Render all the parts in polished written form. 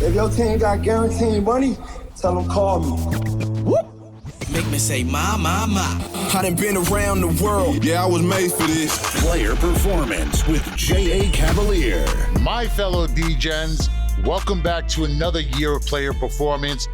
If your team got guaranteed money, tell them call me. Whoop. Make me say, my. I done been around the world. Yeah, I was made for this. Player Performance with J.A. Cavalier. My fellow D-Gens, welcome back to another year of Player Performance.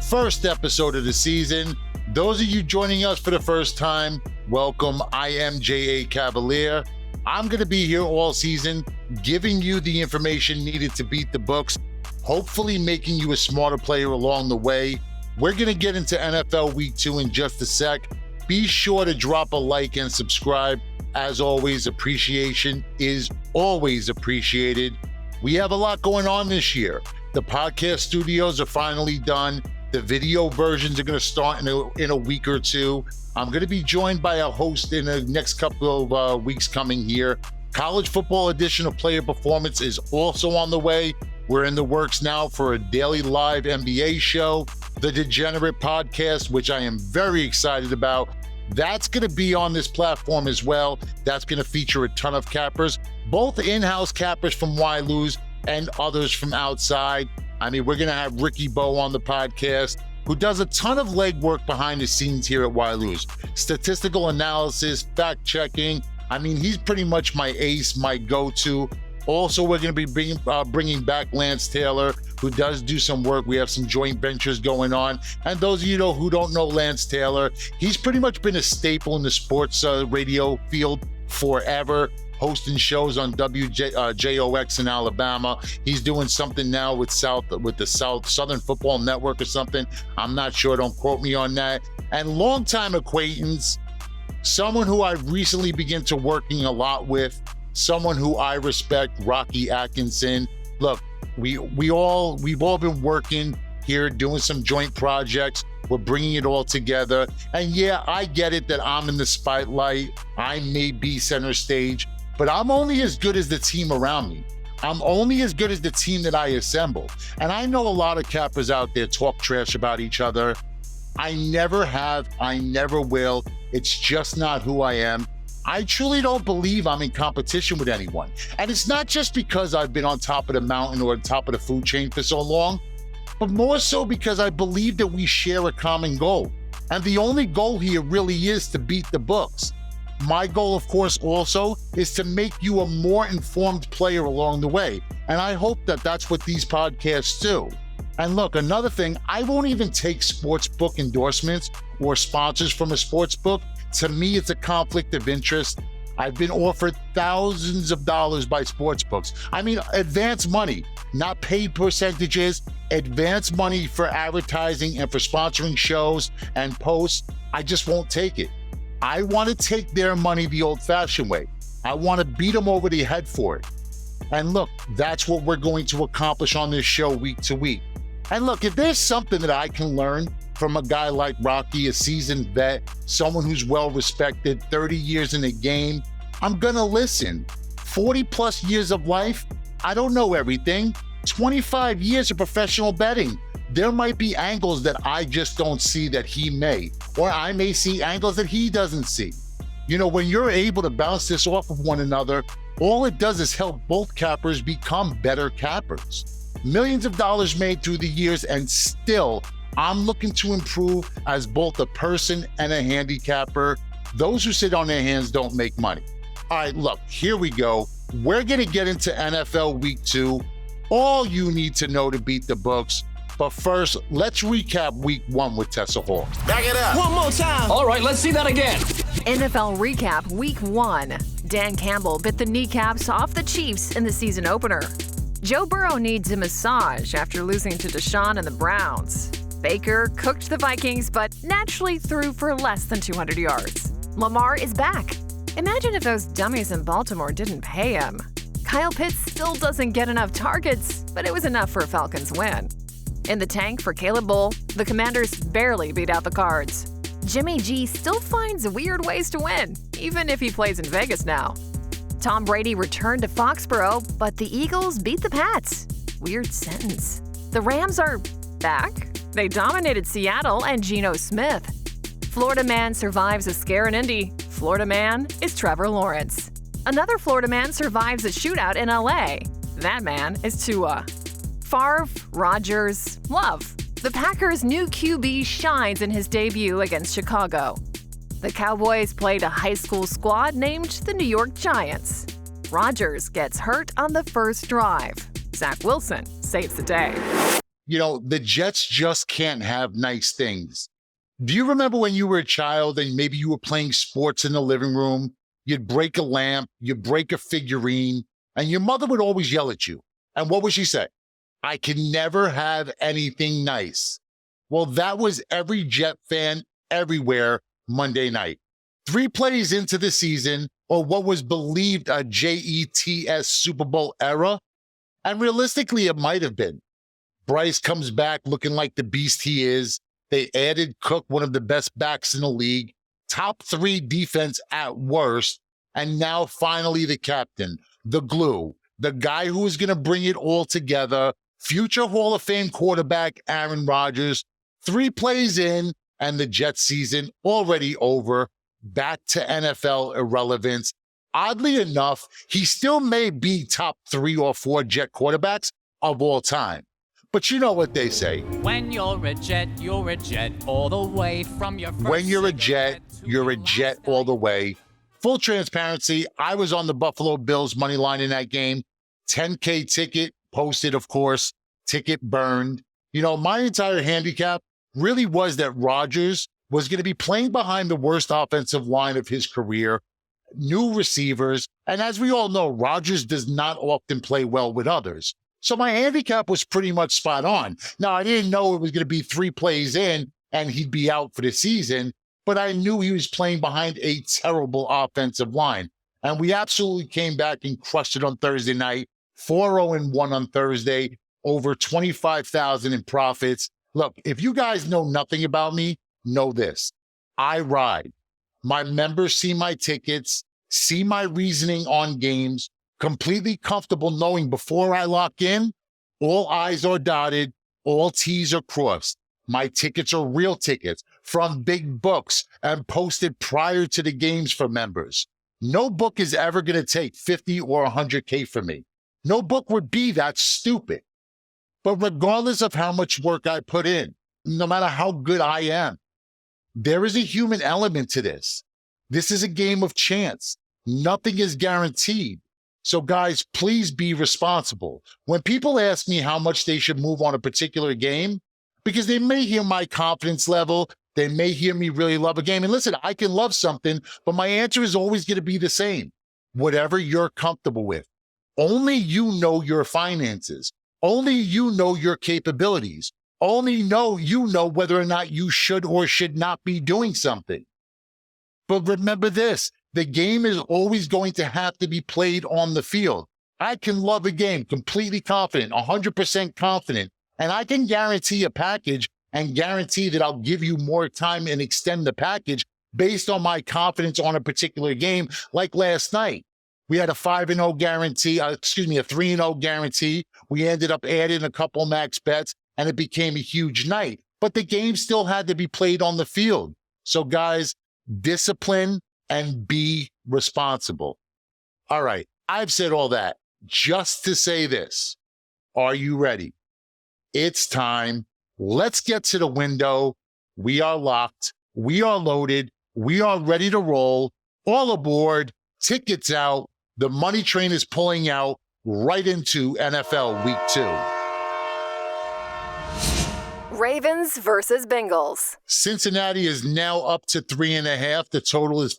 First episode of the season. Those of you joining us for the first time, welcome. I am J.A. Cavalier. I'm going to be here all season, giving you the information needed to beat the books, hopefully making you a smarter player along the way. We're going to get into NFL Week 2 in just a sec. Be sure to drop a like and subscribe. As always, appreciation is always appreciated. We have a lot going on this year. The podcast studios are finally done. The video versions are going to start in a week or two. I'm going to be joined by a host in the next couple of weeks coming here. College football edition of Player Performance is also on the way. We're in the works now for a daily live NBA show, the Degenerate podcast, which I am very excited about. That's going to be on this platform as well. That's going to feature a ton of cappers, both in-house cappers from Wyloo's and others from outside. I mean, we're going to have Ricky Bowe on the podcast, who does a ton of legwork behind the scenes here at Wyloo's. Statistical analysis, fact-checking. I mean, he's pretty much my ace, my go-to. Also, we're going to be bringing back Lance Taylor, who does do some work. We have some joint ventures going on. And those of you who don't know Lance Taylor, he's pretty much been a staple in the sports radio field forever, hosting shows on JOX in Alabama. He's doing something now with the Southern Football Network or something. I'm not sure. Don't quote me on that. And longtime acquaintance, someone who I've recently begun to working a lot with, someone who I respect, Rocky Atkinson. Look, we've all been working here, doing some joint projects. We're bringing it all together. And yeah, I get it that I'm in the spotlight. I may be center stage, but I'm only as good as the team around me. I'm only as good as the team that I assemble. And I know a lot of cappers out there talk trash about each other. I never have, I never will. It's just not who I am. I truly don't believe I'm in competition with anyone. And it's not just because I've been on top of the mountain or on top of the food chain for so long, but more so because I believe that we share a common goal. And the only goal here really is to beat the books. My goal, of course, also is to make you a more informed player along the way. And I hope that that's what these podcasts do. And look, another thing, I won't even take sports book endorsements or sponsors from a sports book. To me, it's a conflict of interest. I've been offered thousands of dollars by sports books. I mean, advance money, not paid percentages, advance money for advertising and for sponsoring shows and posts. I just won't take it. I want to take their money the old-fashioned way. I want to beat them over the head for it. And look, that's what we're going to accomplish on this show week to week. And look, if there's something that I can learn from a guy like Rocky, a seasoned vet, someone who's well-respected, 30 years in the game, I'm gonna listen. 40 plus years of life, I don't know everything. 25 years of professional betting. There might be angles that I just don't see that he may, or I may see angles that he doesn't see. You know, when you're able to bounce this off of one another, all it does is help both cappers become better cappers. Millions of dollars made through the years, and still, I'm looking to improve as both a person and a handicapper. Those who sit on their hands don't make money. All right, look, here we go. We're going to get into NFL Week 2. All you need to know to beat the books. But first, let's recap Week 1 with Tessa Hall. Back it up. One more time. All right, let's see that again. NFL recap Week 1. Dan Campbell bit the kneecaps off the Chiefs in the season opener. Joe Burrow needs a massage after losing to Deshaun and the Browns. Baker cooked the Vikings, but naturally threw for less than 200 yards. Lamar is back. Imagine if those dummies in Baltimore didn't pay him. Kyle Pitts still doesn't get enough targets, but it was enough for a Falcons win. In the tank for Caleb Bull, the Commanders barely beat out the Cards. Jimmy G still finds weird ways to win, even if he plays in Vegas now. Tom Brady returned to Foxborough, but the Eagles beat the Pats. Weird sentence. The Rams are back. They dominated Seattle and Geno Smith. Florida man survives a scare in Indy. Florida man is Trevor Lawrence. Another Florida man survives a shootout in LA. That man is Tua. Favre, Rodgers, Love. The Packers' new QB shines in his debut against Chicago. The Cowboys played a high school squad named the New York Giants. Rodgers gets hurt on the first drive. Zach Wilson saves the day. You know, the Jets just can't have nice things. Do you remember when you were a child and maybe you were playing sports in the living room? You'd break a lamp, you'd break a figurine, and your mother would always yell at you. And what would she say? I can never have anything nice. Well, that was every Jet fan everywhere Monday night. 3 plays into the season, or what was believed a JETS Super Bowl era, and realistically it might have been. Bryce comes back looking like the beast he is. They added Cook, one of the best backs in the league, top 3 defense at worst, and now finally the captain, the glue, the guy who is going to bring it all together, future Hall of Fame quarterback Aaron Rodgers. 3 plays in, and the Jets season already over, back to NFL irrelevance. Oddly enough, he still may be top 3 or 4 Jet quarterbacks of all time. But you know what they say. When you're a Jet all the way from your first When you're a Jet all the way. Full transparency, I was on the Buffalo Bills money line in that game. 10K ticket posted, of course, ticket burned. You know, my entire handicap really was that Rodgers was going to be playing behind the worst offensive line of his career, new receivers, and as we all know, Rodgers does not often play well with others. So my handicap was pretty much spot on. Now, I didn't know it was going to be 3 plays in and he'd be out for the season, but I knew he was playing behind a terrible offensive line. And we absolutely came back and crushed it on Thursday night, 4-0-1 on Thursday, over 25,000 in profits. Look, if you guys know nothing about me, know this. I ride. My members see my tickets, see my reasoning on games, completely comfortable knowing before I lock in, all I's are dotted, all T's are crossed. My tickets are real tickets from big books and posted prior to the games for members. No book is ever going to take 50 or 100K from me. No book would be that stupid. But regardless of how much work I put in, no matter how good I am, there is a human element to this. This is a game of chance. Nothing is guaranteed. So guys, please be responsible. When people ask me how much they should move on a particular game, because they may hear my confidence level, they may hear me really love a game. And listen, I can love something, but my answer is always going to be the same. Whatever you're comfortable with. Only you know your finances. Only you know your capabilities. Only you know whether or not you should or should not be doing something. But remember this, the game is always going to have to be played on the field. I can love a game, completely confident, 100% confident, and I can guarantee a package and guarantee that I'll give you more time and extend the package based on my confidence on a particular game, like last night. We had a 5-0 guarantee, a 3-0 guarantee. We ended up adding a couple max bets, and it became a huge night. But the game still had to be played on the field. So guys, discipline and be responsible. All right, I've said all that just to say this. Are you ready? It's time. Let's get to the window. We are locked. We are loaded. We are ready to roll. All aboard. Tickets out. The money train is pulling out right into NFL Week 2. Ravens versus Bengals. Cincinnati is now up to 3.5. The total is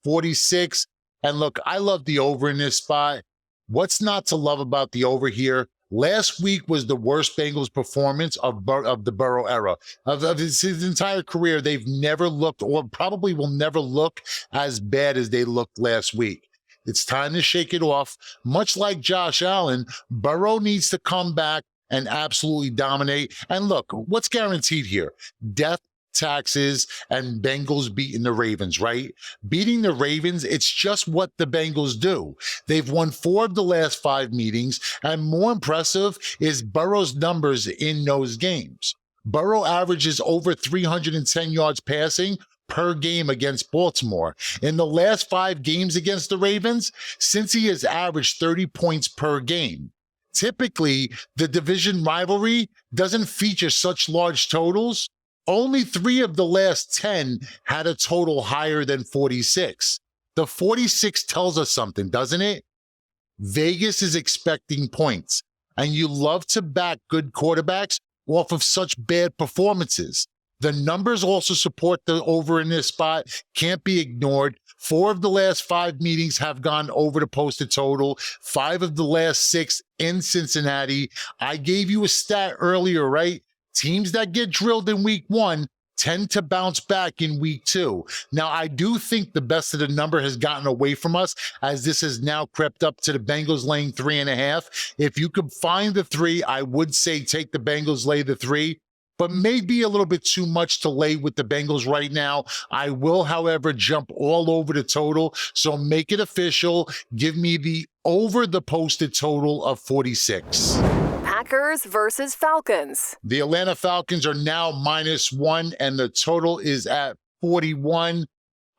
46. And look, I love the over in this spot. What's not to love about the over here? Last week was the worst Bengals performance of the Burrow era. Of his entire career, they've never looked, or probably will never look, as bad as they looked last week. It's time to shake it off. Much like Josh Allen, Burrow needs to come back and absolutely dominate. And look, what's guaranteed here? Death, taxes, and Bengals beating the Ravens, right? Beating the Ravens, it's just what the Bengals do. They've won 4 of the last 5 meetings, and more impressive is Burrow's numbers in those games. Burrow averages over 310 yards passing per game against Baltimore. In the last 5 games against the Ravens, since he has averaged 30 points per game. Typically, the division rivalry doesn't feature such large totals. Only 3 of the last 10 had a total higher than 46. The 46 tells us something, doesn't it? Vegas is expecting points, and you love to back good quarterbacks off of such bad performances. The numbers also support the over in this spot, can't be ignored. 4 of the last 5 meetings have gone over the posted total, 5 of the last 6 in Cincinnati. I gave you a stat earlier, right? Teams that get drilled in week 1 tend to bounce back in week 2. Now, I do think the best of the number has gotten away from us as this has now crept up to the Bengals laying 3.5. If you could find the 3, I would say take the Bengals, lay the 3. But maybe a little bit too much to lay with the Bengals right now. I will, however, jump all over the total. So make it official. Give me the over the posted total of 46. Packers versus Falcons. The Atlanta Falcons are now -1, and the total is at 41.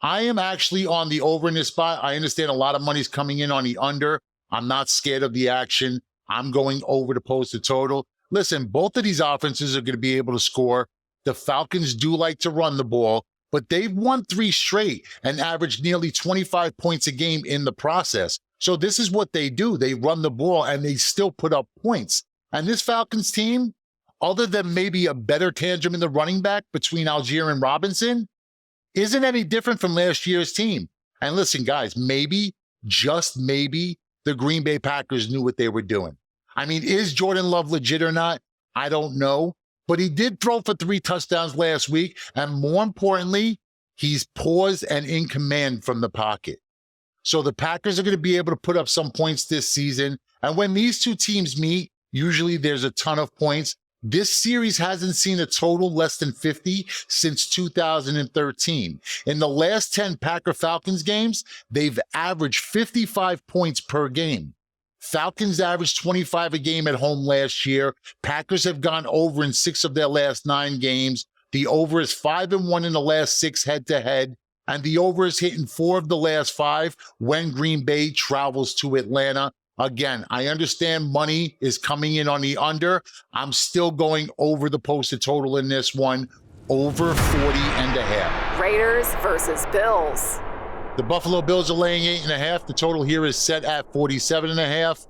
I am actually on the over in this spot. I understand a lot of money's coming in on the under. I'm not scared of the action. I'm going over the posted total. Listen, both of these offenses are going to be able to score. The Falcons do like to run the ball, but they've won 3 straight and averaged nearly 25 points a game in the process. So this is what they do. They run the ball and they still put up points. And this Falcons team, other than maybe a better tandem in the running back between Algier and Robinson, isn't any different from last year's team. And listen, guys, maybe, just maybe, the Green Bay Packers knew what they were doing. I mean, is Jordan Love legit or not? I don't know. But he did throw for 3 touchdowns last week. And more importantly, he's poised and in command from the pocket. So the Packers are going to be able to put up some points this season. And when these two teams meet, usually there's a ton of points. This series hasn't seen a total less than 50 since 2013. In the last 10 Packer-Falcons games, they've averaged 55 points per game. Falcons averaged 25 a game at home last year. Packers have gone over in 6 of their last 9 games. The over is 5-1 in the last 6 head-to-head, and the over is hitting 4 of the last 5 when Green Bay travels to Atlanta. Again, I understand money is coming in on the under. I'm still going over the posted total in this one, over 40.5. Raiders versus Bills. The Buffalo Bills are laying 8.5. The total here is set at 47.5.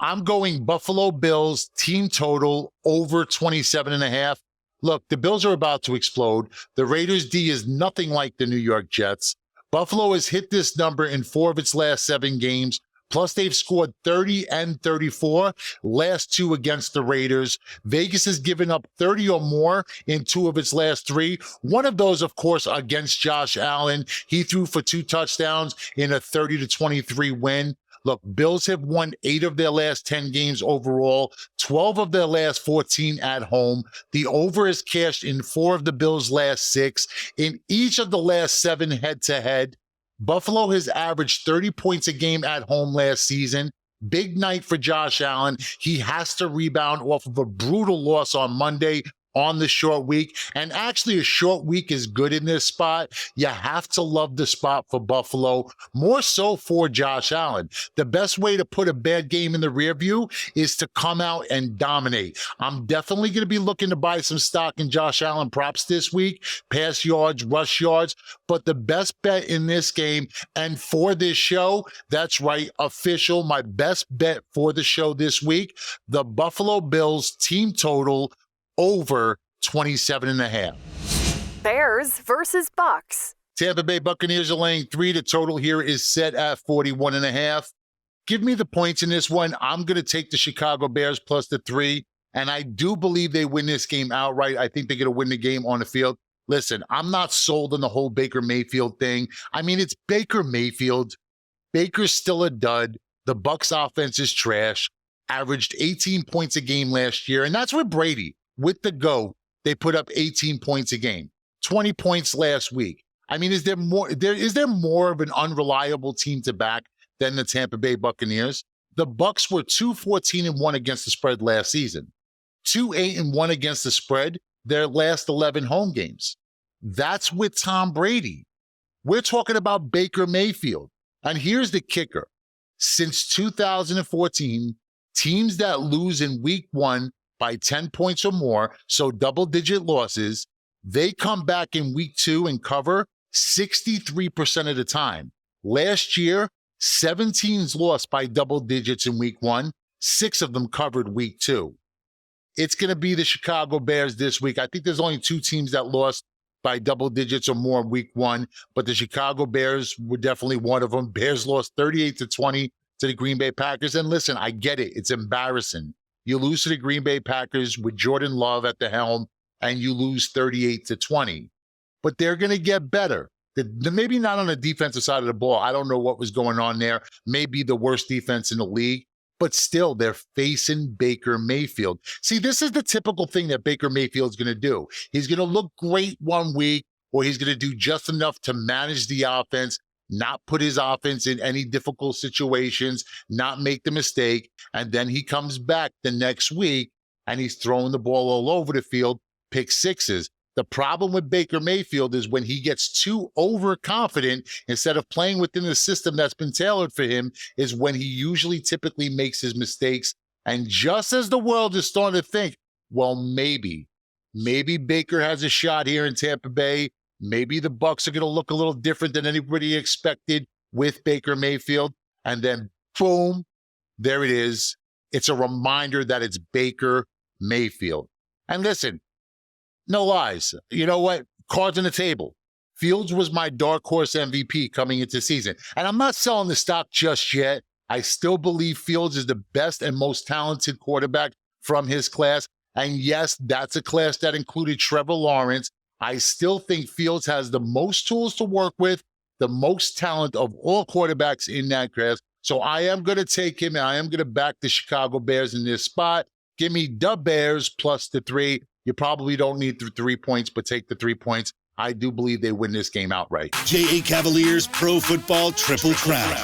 I'm going Buffalo Bills team total over 27.5. Look, the Bills are about to explode. The Raiders D is nothing like the New York Jets. Buffalo has hit this number in 4 of its last 7 games. Plus, they've scored 30 and 34, last 2 against the Raiders. Vegas has given up 30 or more in 2 of its last 3. One of those, of course, against Josh Allen. He threw for 2 touchdowns in a 30-23 win. Look, Bills have won 8 of their last 10 games overall, 12 of their last 14 at home. The over is cashed in 4 of the Bills' last 6. In each of the last 7 head-to-head, Buffalo has averaged 30 points a game at home last season. Big night for Josh Allen. He has to rebound off of a brutal loss on Monday on the short week. And actually, a short week is good in this spot. You have to love the spot for Buffalo, more so for Josh Allen. The best way to put a bad game in the rear view is to come out and dominate. I'm definitely going to be looking to buy some stock in Josh Allen props this week, pass yards, rush yards. But the best bet in this game and for this show, that's right, official, my best bet for the show this week, the Buffalo Bills team total over 27.5. Bears versus Bucks. Tampa Bay Buccaneers are laying 3. The total here is set at 41.5. Give me the points in this one. I'm going to take the Chicago Bears plus the 3. And I do believe they win this game outright. I think they're going to win the game on the field. Listen, I'm not sold on the whole Baker Mayfield thing. I mean, it's Baker Mayfield. Baker's still a dud. The Bucs offense is trash. Averaged 18 points a game last year. And that's with Brady. With the GOAT, they put up 18 points a game, 20 points last week. I mean, is there more of an unreliable team to back than the Tampa Bay Buccaneers? The Bucs were 2-14-1 against the spread last season, 2-8-1 against the spread their last 11 home games. That's with Tom Brady. We're talking about Baker Mayfield. And here's the kicker. Since 2014, Teams that lose in week 1 by 10 points or more, so double-digit losses, they come back in week 2 and cover 63% of the time. Last year, 7 teams lost by double digits in week 1. 6 of them covered week 2. It's going to be the Chicago Bears this week. I think there's only 2 teams that lost by double digits or more in week 1, but the Chicago Bears were definitely one of them. Bears lost 38-20 to the Green Bay Packers. And listen, I get it. It's embarrassing. You lose to the Green Bay Packers with Jordan Love at the helm, and you lose 38-20. But they're going to get better. Maybe not on the defensive side of the ball. I don't know what was going on there. Maybe the worst defense in the league. But still, they're facing Baker Mayfield. See, this is the typical thing that Baker Mayfield's going to do. He's going to look great one week, or he's going to do just enough to manage the offense, not put his offense in any difficult situations, not make the mistake, and then he comes back the next week and he's throwing the ball all over the field, pick sixes. The problem with Baker Mayfield is when he gets too overconfident, instead of playing within the system that's been tailored for him, is when he usually typically makes his mistakes. And just as the world is starting to think, well, maybe Baker has a shot here in Tampa Bay. Maybe the Bucs are going to look a little different than anybody expected with Baker Mayfield. And then, boom, there it is. It's a reminder that it's Baker Mayfield. And listen, no lies. You know what? Cards on the table. Fields was my dark horse MVP coming into season. And I'm not selling the stock just yet. I still believe Fields is the best and most talented quarterback from his class. And yes, that's a class that included Trevor Lawrence. I still think Fields has the most tools to work with, the most talent of all quarterbacks in that class. So I am going to take him, and I am going to back the Chicago Bears in this spot. Give me the Bears plus the 3. You probably don't need the 3 points, but take the 3 points. I do believe they win this game outright. J.A. Cavalier's Pro Football Triple Crown.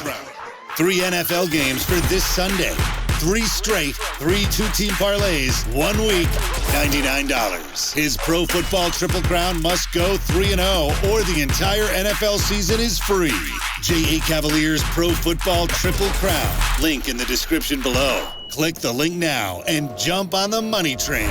3 NFL games for this Sunday. 3 straight, 3 two-team parlays, 1 week, $99. His Pro Football Triple Crown must go 3-0, or the entire NFL season is free. J.A. Cavalier's Pro Football Triple Crown. Link in the description below. Click the link now and jump on the money train.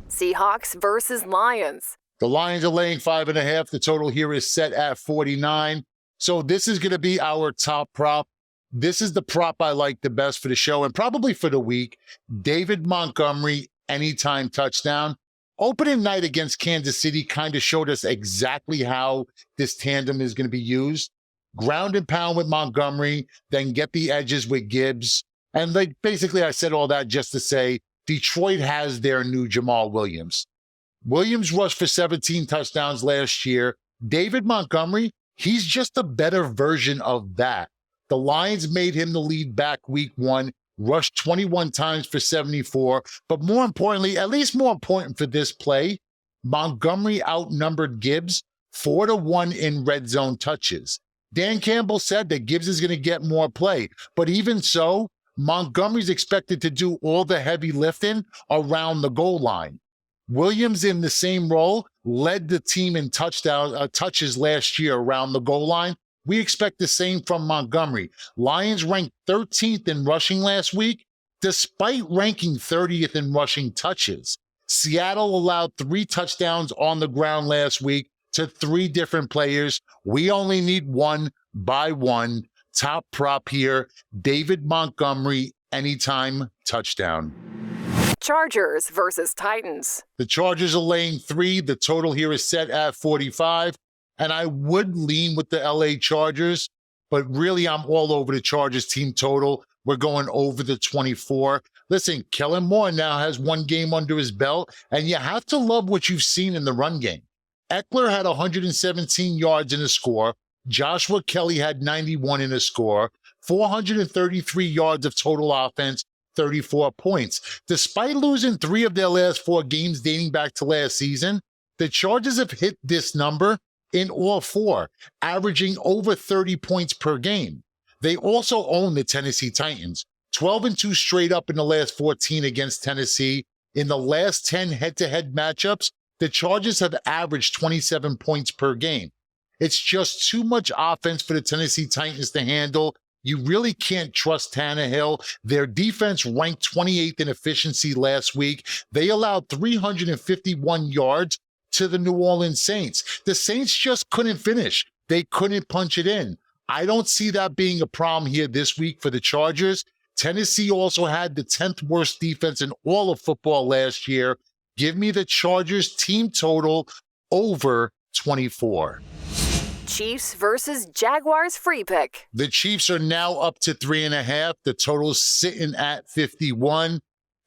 Seahawks versus Lions. The Lions are laying 5.5. The total here is set at 49. So this is going to be our top prop. This is the prop I like the best for the show and probably for the week. David Montgomery, anytime touchdown. Opening night against Kansas City kind of showed us exactly how this tandem is going to be used. Ground and pound with Montgomery, then get the edges with Gibbs. And basically I said all that just to say, Detroit has their new Jamal Williams. Williams rushed for 17 touchdowns last year. David Montgomery, he's just a better version of that. The Lions made him the lead back week 1, rushed 21 times for 74. But more importantly, at least more important for this play, Montgomery outnumbered Gibbs 4-1 in red zone touches. Dan Campbell said that Gibbs is going to get more play. But even so, Montgomery's expected to do all the heavy lifting around the goal line. Williams, in the same role, led the team in touches last year around the goal line. We expect the same from Montgomery. Lions ranked 13th in rushing last week, despite ranking 30th in rushing touches. Seattle allowed 3 touchdowns on the ground last week to 3 different players. We only need 1 by 1. Top prop here, David Montgomery, anytime touchdown. Chargers versus Titans. The Chargers are laying 3. The total here is set at 45. And I would lean with the LA Chargers, but really I'm all over the Chargers team total. We're going over the 24. Listen, Kellen Moore now has 1 game under his belt, and you have to love what you've seen in the run game. Eckler had 117 yards in a score. Joshua Kelly had 91 in a score, 433 yards of total offense, 34 points. Despite losing 3 of their last 4 games dating back to last season, the Chargers have hit this number in all 4, averaging over 30 points per game. They also own the Tennessee Titans, 12-2 straight up in the last 14 against Tennessee. In the last 10 head-to-head matchups, the Chargers have averaged 27 points per game. It's just too much offense for the Tennessee Titans to handle. You really can't trust Tannehill. Their defense ranked 28th in efficiency last week. They allowed 351 yards to the New Orleans Saints. The Saints just couldn't finish. They couldn't punch it in. I don't see that being a problem here this week for the Chargers. Tennessee also had the 10th worst defense in all of football last year. Give me the Chargers team total over 24. Chiefs versus Jaguars free pick. The Chiefs are now up to 3.5. The total's sitting at 51.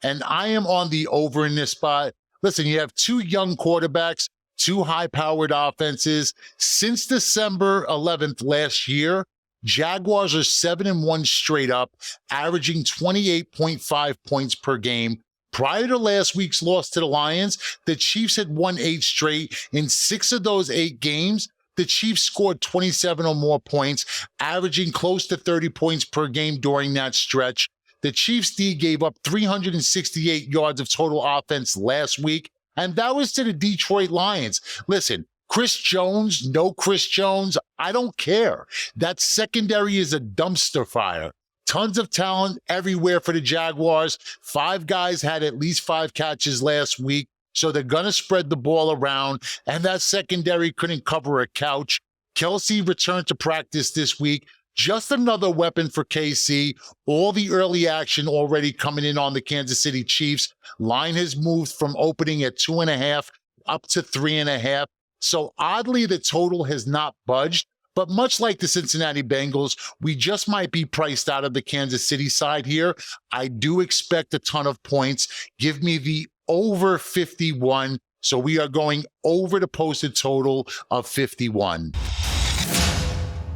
And I am on the over in this spot. Listen, you have two young quarterbacks, two high-powered offenses. Since December 11th last year, Jaguars are 7-1 straight up, averaging 28.5 points per game. Prior to last week's loss to the Lions, the Chiefs had won 8 straight. In 6 of those 8 games, the Chiefs scored 27 or more points, averaging close to 30 points per game during that stretch. The Chiefs D gave up 368 yards of total offense last week, and that was to the Detroit Lions. Listen, Chris Jones, no Chris Jones, I don't care. That secondary is a dumpster fire. Tons of talent everywhere for the Jaguars. 5 guys had at least 5 catches last week, so they're going to spread the ball around, and that secondary couldn't cover a couch. Kelsey returned to practice this week. Just another weapon for KC. All the early action already coming in on the Kansas City Chiefs. Line has moved from opening at 2.5 up to 3.5. So oddly, the total has not budged. But much like the Cincinnati Bengals, we just might be priced out of the Kansas City side here. I do expect a ton of points. Give me the over 51. So we are going over the posted total of 51.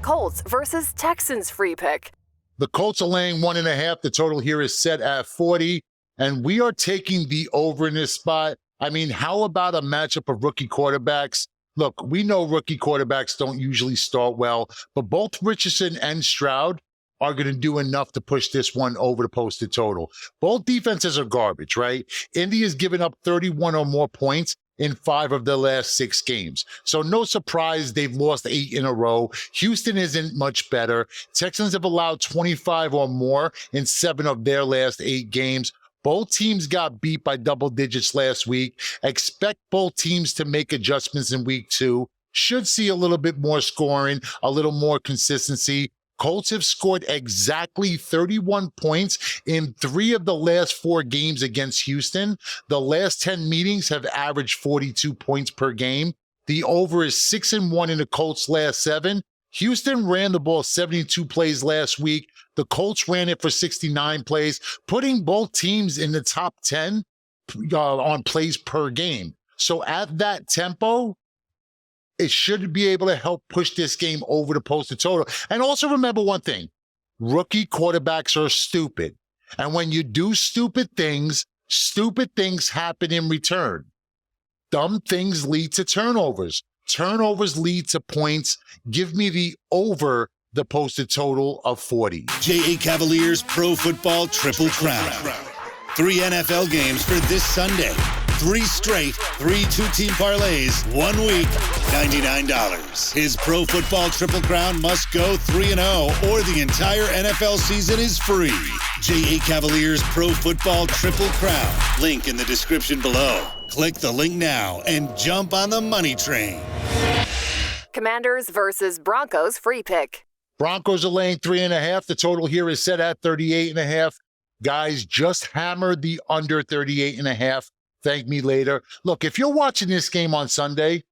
Colts versus Texans free pick. The Colts are laying 1.5. The total here is set at 40. And we are taking the over in this spot. I mean, how about a matchup of rookie quarterbacks? Look, we know rookie quarterbacks don't usually start well, but both Richardson and Stroud are going to do enough to push this one over the posted total. Both defenses are garbage, right? Indy has given up 31 or more points in 5 of their last 6 games. So no surprise they've lost 8 in a row. Houston isn't much better. Texans have allowed 25 or more in 7 of their last 8 games. Both teams got beat by double digits last week. Expect both teams to make adjustments in week 2. Should see a little bit more scoring, a little more consistency. Colts have scored exactly 31 points in 3 of the last 4 games against Houston. The last 10 meetings have averaged 42 points per game. The over is 6-1 in the Colts' last 7. Houston ran the ball 72 plays last week. The Colts ran it for 69 plays, putting both teams in the top 10 on plays per game. So at that tempo, it should be able to help push this game over the posted total. And also remember one thing, rookie quarterbacks are stupid. And when you do stupid things happen in return. Dumb things lead to turnovers. Turnovers lead to points. Give me the over the posted total of 40. JA Cavaliers Pro Football Triple Crown. 3 NFL games for this Sunday. 3 straight, 3 two-team parlays, 1 week, $99. His Pro Football Triple Crown must go 3-0 or the entire NFL season is free. JA Cavaliers Pro Football Triple Crown. Link in the description below. Click the link now and jump on the money train. Commanders versus Broncos free pick. Broncos are laying 3.5. The total here is set at 38.5. Guys, just hammered the under 38.5. Thank me later. Look, if you're watching this game on Sunday,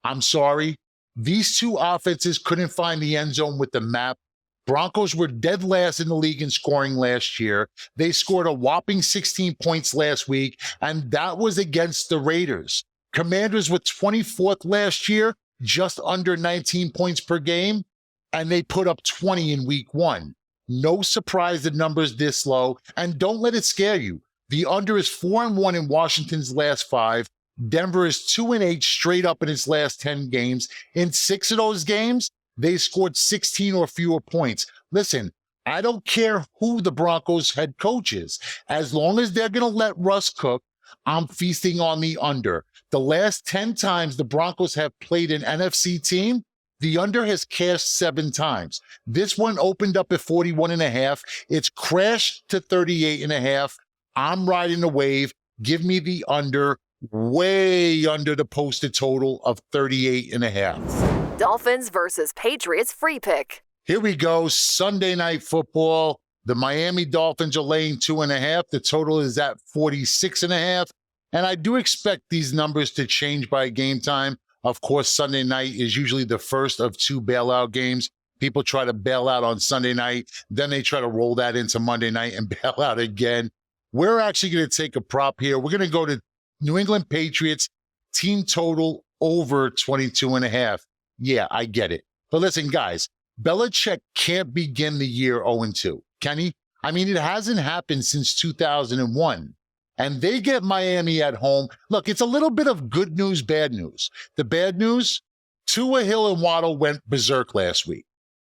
I'm sorry. These two offenses couldn't find the end zone with the map. Broncos were dead last in the league in scoring last year. They scored a whopping 16 points last week, and that was against the Raiders. Commanders were 24th last year, just under 19 points per game, and they put up 20 in week 1. No surprise the number's this low, and don't let it scare you. The under is 4-1 in Washington's last 5. Denver is 2-8 straight up in its last 10 games. In 6 of those games, they scored 16 or fewer points. Listen, I don't care who the Broncos head coach is. As long as they're going to let Russ cook, I'm feasting on the under. The last 10 times the Broncos have played an NFC team, The under has cashed 7 times. This one opened up at 41.5. It's crashed to 38.5. I'm riding the wave. Give me the under, way under the posted total of 38.5. Dolphins versus Patriots free pick. Here we go. Sunday night football. The Miami Dolphins are laying 2.5. The total is at 46.5. And I do expect these numbers to change by game time. Of course, Sunday night is usually the first of 2 bailout games. People try to bail out on Sunday night. Then they try to roll that into Monday night and bail out again. We're actually going to take a prop here. We're going to go to New England Patriots team total over 22.5. Yeah, I get it. But listen, guys, Belichick can't begin the year 0-2, can he? I mean, it hasn't happened since 2001. And they get Miami at home. Look, it's a little bit of good news, bad news. The bad news, Tua, Hill, and Waddle went berserk last week.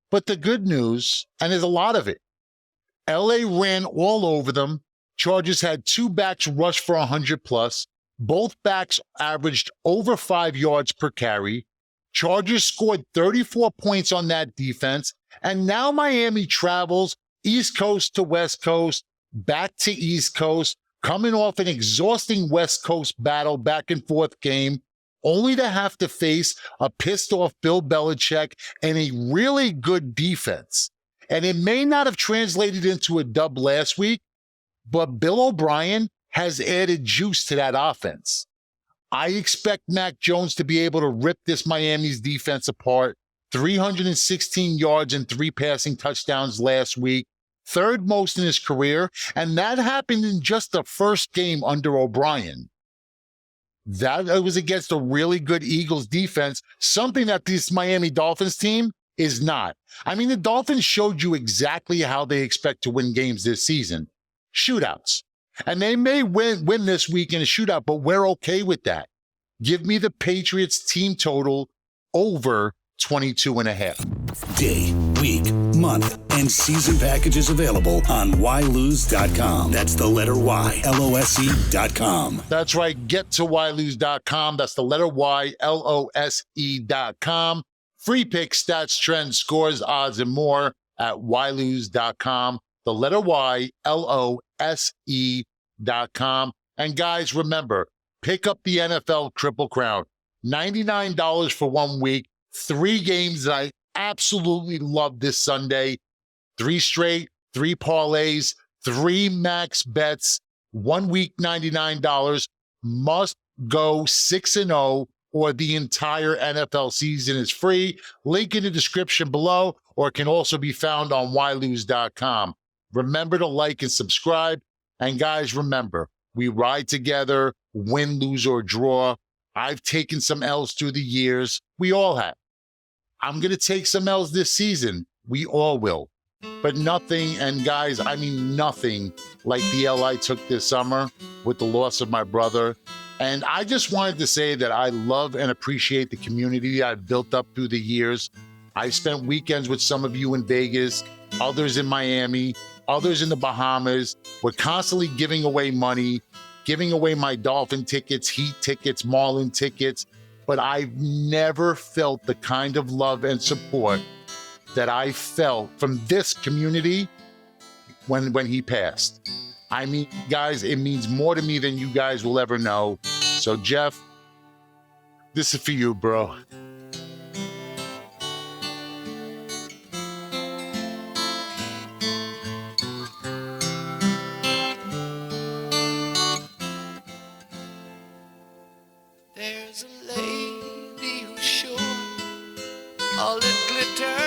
But the good news, and there's a lot of it, LA ran all over them. Chargers had 2 backs rush for 100+. Both backs averaged over 5 yards per carry. Chargers scored 34 points on that defense. And now Miami travels East Coast to West Coast, back to East Coast, coming off an exhausting West Coast battle back and forth game, only to have to face a pissed off Bill Belichick and a really good defense. And it may not have translated into a dub last week, but Bill O'Brien has added juice to that offense. I expect Mac Jones to be able to rip this Miami's defense apart. 316 yards and 3 passing touchdowns last week, 3rd most in his career, and that happened in just the first game under O'Brien. That was against a really good Eagles defense, something that this Miami Dolphins team is not. I mean, the Dolphins showed you exactly how they expect to win games this season. Shootouts. And they may win this week in a shootout, but we're okay with that. Give me the Patriots team total over 22.5. Day, week, month, and season packages available on ylose.com. That's the letter Y, LOSE.com. That's right. Get to ylose.com. That's the letter Y, LOSE.com. Free picks, stats, trends, scores, odds, and more at ylose.com. The letter Y, LOSE.com. And guys, remember, pick up the NFL Triple Crown. $99 for 1 week. 3 games that I absolutely love this Sunday. 3 straight, 3 parlays, 3 max bets, 1 week $99. Must go 6-0 or the entire NFL season is free. Link in the description below, or it can also be found on ylose.com. Remember to like and subscribe. And guys, remember, we ride together, win, lose, or draw. I've taken some L's through the years. We all have. I'm going to take some L's this season. We all will. But nothing, and guys, I mean nothing like the L I took this summer with the loss of my brother. And I just wanted to say that I love and appreciate the community I've built up through the years. I spent weekends with some of you in Vegas, others in Miami, others in the Bahamas. We're constantly giving away money, giving away my Dolphin tickets, Heat tickets, Marlin tickets. But I've never felt the kind of love and support that I felt from this community when he passed. I mean, guys, it means more to me than you guys will ever know. So, Jeff, this is for you, bro. There's a lady who's sure all that glitters